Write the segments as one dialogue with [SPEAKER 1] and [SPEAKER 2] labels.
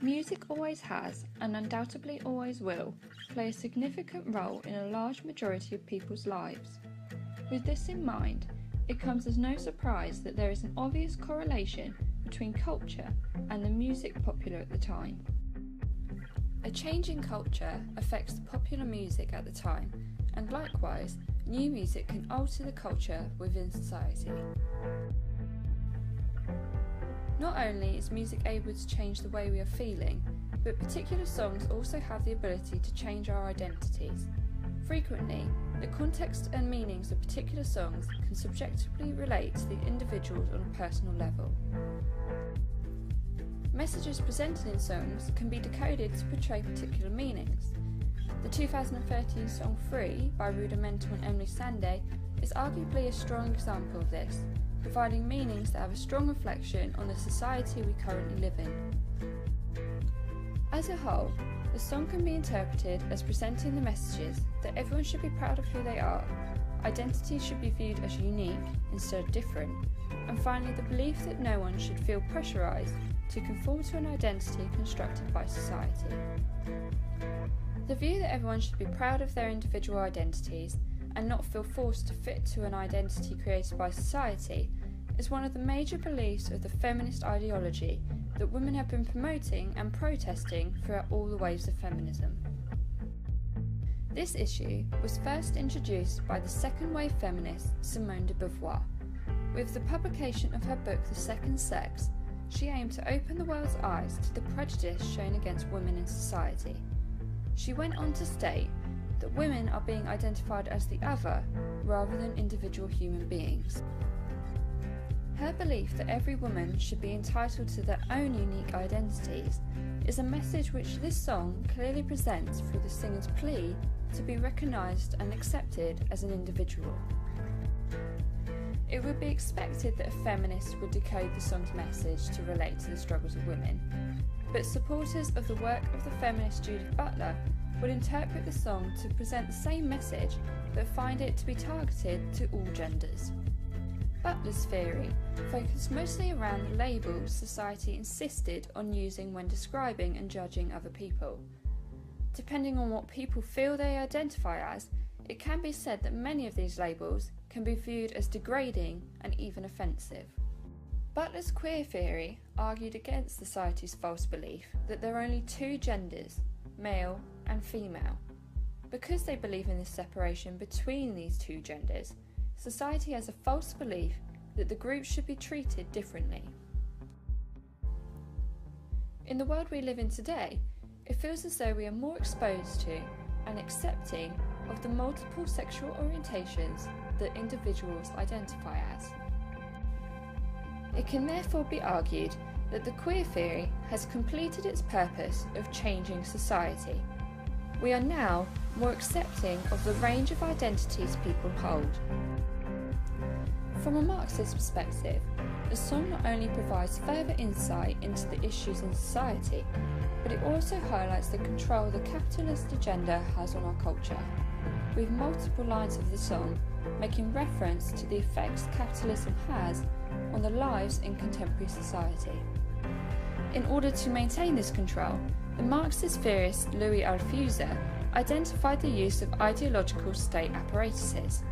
[SPEAKER 1] Music always has, and undoubtedly always will, play a significant role in a large majority of people's lives. With this in mind, it comes as no surprise that there is an obvious correlation between culture and the music popular at the time. A change in culture affects the popular music at the time, and likewise, new music can alter the culture within society. Not only is music able to change the way we are feeling, but particular songs also have the ability to change our identities. Frequently, the context and meanings of particular songs can subjectively relate to the individuals on a personal level. Messages presented in songs can be decoded to portray particular meanings. The 2013 song Free by Rudimental and Emily Sandé is arguably a strong example of this, providing meanings that have a strong reflection on the society we currently live in. As a whole, the song can be interpreted as presenting the messages that everyone should be proud of who they are, identity should be viewed as unique instead of different, and finally the belief that no one should feel pressurised to conform to an identity constructed by society. The view that everyone should be proud of their individual identities and not feel forced to fit to an identity created by society is one of the major beliefs of the feminist ideology that women have been promoting and protesting throughout all the waves of feminism. This issue was first introduced by the second wave feminist Simone de Beauvoir. With the publication of her book The Second Sex, she aimed to open the world's eyes to the prejudice shown against women in society. She went on to state that women are being identified as the other rather than individual human beings. Her belief that every woman should be entitled to their own unique identities is a message which this song clearly presents through the singer's plea to be recognised and accepted as an individual. It would be expected that a feminist would decode the song's message to relate to the struggles of women, but supporters of the work of the feminist Judith Butler would interpret the song to present the same message but find it to be targeted to all genders. Butler's theory focused mostly around the labels society insisted on using when describing and judging other people. Depending on what people feel they identify as, it can be said that many of these labels can be viewed as degrading and even offensive. Butler's queer theory argued against society's false belief that there are only two genders, male and female. Because they believe in this separation between these two genders, society has a false belief that the groups should be treated differently. In the world we live in today, it feels as though we are more exposed to and accepting of the multiple sexual orientations that individuals identify as. It can therefore be argued that the queer theory has completed its purpose of changing society. We are now more accepting of the range of identities people hold. From a Marxist perspective, the song not only provides further insight into the issues in society, but it also highlights the control the capitalist agenda has on our culture, with multiple lines of the song making reference to the effects capitalism has on the lives in contemporary society. In order to maintain this control, the Marxist theorist Louis Althusser identified the use of ideological state apparatuses.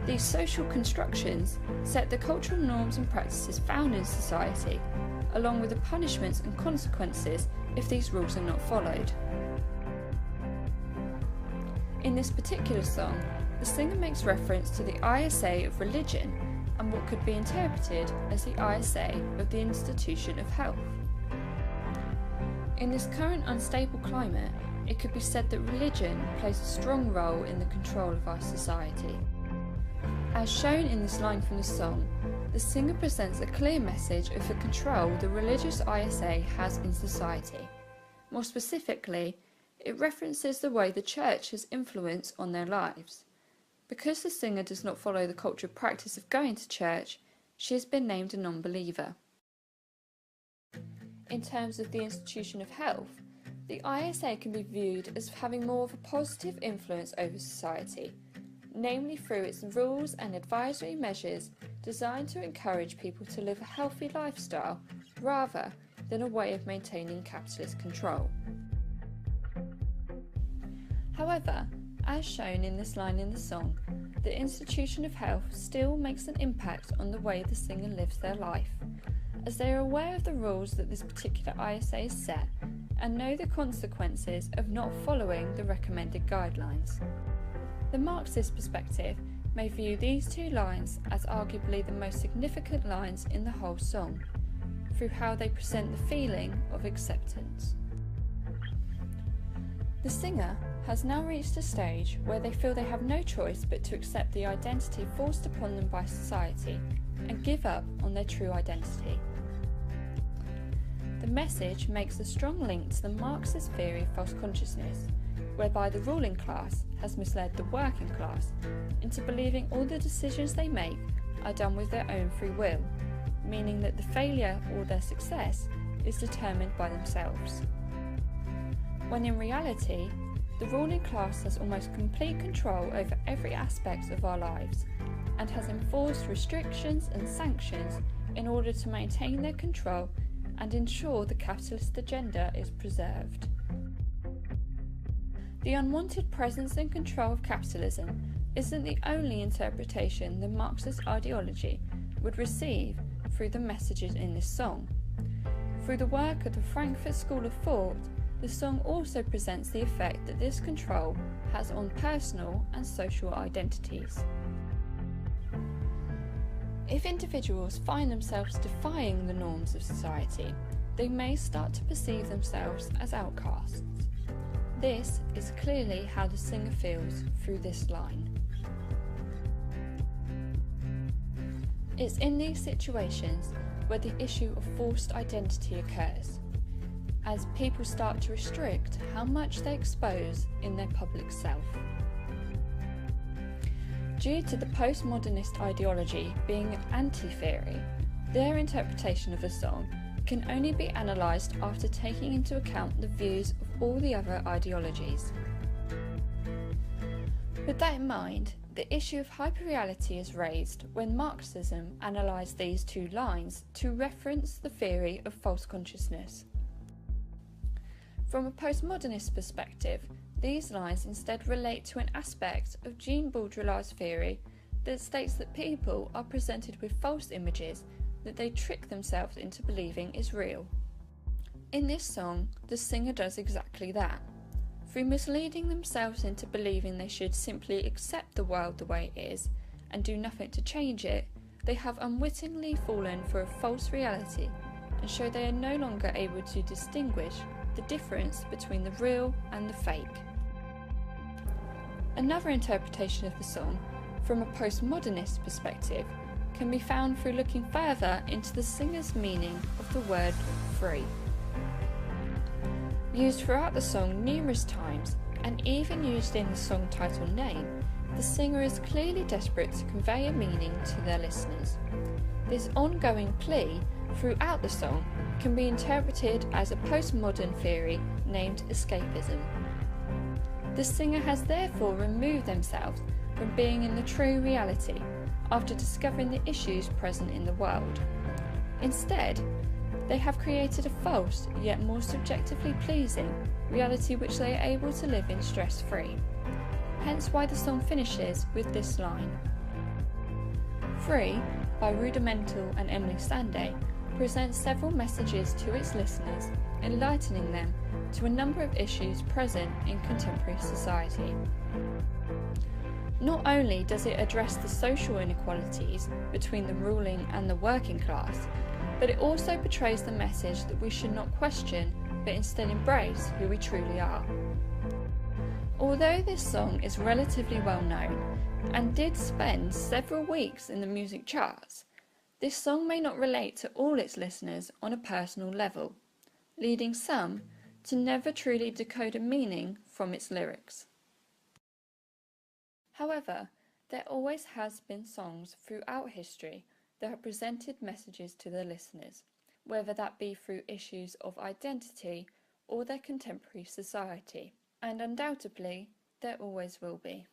[SPEAKER 1] These social constructions set the cultural norms and practices found in society, along with the punishments and consequences if these rules are not followed. In this particular song, the singer makes reference to the ISA of religion and what could be interpreted as the ISA of the institution of health. In this current unstable climate, it could be said that religion plays a strong role in the control of our society. As shown in this line from the song, the singer presents a clear message of the control the religious ISA has in society. More specifically, it references the way the church has influence on their lives. Because the singer does not follow the cultural practice of going to church, she has been named a non-believer. In terms of the institution of health, the ISA can be viewed as having more of a positive influence over society, namely through its rules and advisory measures designed to encourage people to live a healthy lifestyle rather than a way of maintaining capitalist control. However, as shown in this line in the song, the institution of health still makes an impact on the way the singer lives their life, as they are aware of the rules that this particular ISA is set and know the consequences of not following the recommended guidelines. The Marxist perspective may view these two lines as arguably the most significant lines in the whole song, through how they present the feeling of acceptance. The singer has now reached a stage where they feel they have no choice but to accept the identity forced upon them by society and give up on their true identity. The message makes a strong link to the Marxist theory of false consciousness, whereby the ruling class has misled the working class into believing all the decisions they make are done with their own free will, meaning that the failure or their success is determined by themselves. When in reality, the ruling class has almost complete control over every aspect of our lives and has enforced restrictions and sanctions in order to maintain their control and ensure the capitalist agenda is preserved. The unwanted presence and control of capitalism isn't the only interpretation the Marxist ideology would receive through the messages in this song. Through the work of the Frankfurt School of Thought, the song also presents the effect that this control has on personal and social identities. If individuals find themselves defying the norms of society, they may start to perceive themselves as outcasts. This is clearly how the singer feels through this line. It's in these situations where the issue of forced identity occurs, as people start to restrict how much they expose in their public self. Due to the postmodernist ideology being an anti-theory, their interpretation of the song can only be analysed after taking into account the views of all the other ideologies. With that in mind, the issue of hyperreality is raised when Marxism analysed these two lines to reference the theory of false consciousness. From a postmodernist perspective, these lines instead relate to an aspect of Jean Baudrillard's theory that states that people are presented with false images that they trick themselves into believing is real. In this song, the singer does exactly that. Through misleading themselves into believing they should simply accept the world the way it is and do nothing to change it, they have unwittingly fallen for a false reality and show they are no longer able to distinguish the difference between the real and the fake. Another interpretation of the song, from a postmodernist perspective, can be found through looking further into the singer's meaning of the word free. Used throughout the song numerous times, and even used in the song title name, the singer is clearly desperate to convey a meaning to their listeners. This ongoing plea throughout the song can be interpreted as a postmodern theory named escapism. The singer has therefore removed themselves from being in the true reality after discovering the issues present in the world. Instead, they have created a false, yet more subjectively pleasing, reality which they are able to live in stress-free. Hence why the song finishes with this line. Free, by Rudimental and Emily Sandé, presents several messages to its listeners, enlightening them to a number of issues present in contemporary society. Not only does it address the social inequalities between the ruling and the working class, but it also portrays the message that we should not question, but instead embrace who we truly are. Although this song is relatively well known, and did spend several weeks in the music charts, this song may not relate to all its listeners on a personal level, leading some to never truly decode a meaning from its lyrics. However, there always has been songs throughout history that have presented messages to their listeners, whether that be through issues of identity or their contemporary society, and undoubtedly there always will be.